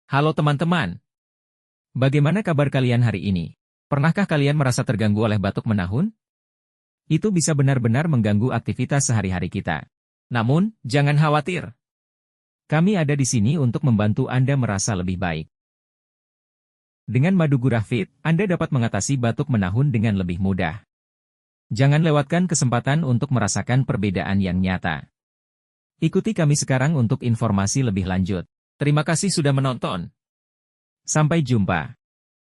Halo teman-teman, bagaimana kabar kalian hari ini? Pernahkah kalian merasa terganggu oleh batuk menahun? Itu bisa benar-benar mengganggu aktivitas sehari-hari kita. Namun, jangan khawatir. Kami ada di sini untuk membantu Anda merasa lebih baik. Dengan madu gurah fit, Anda dapat mengatasi batuk menahun dengan lebih mudah. Jangan lewatkan kesempatan untuk merasakan perbedaan yang nyata. Ikuti kami sekarang untuk informasi lebih lanjut. Terima kasih sudah menonton. Sampai jumpa.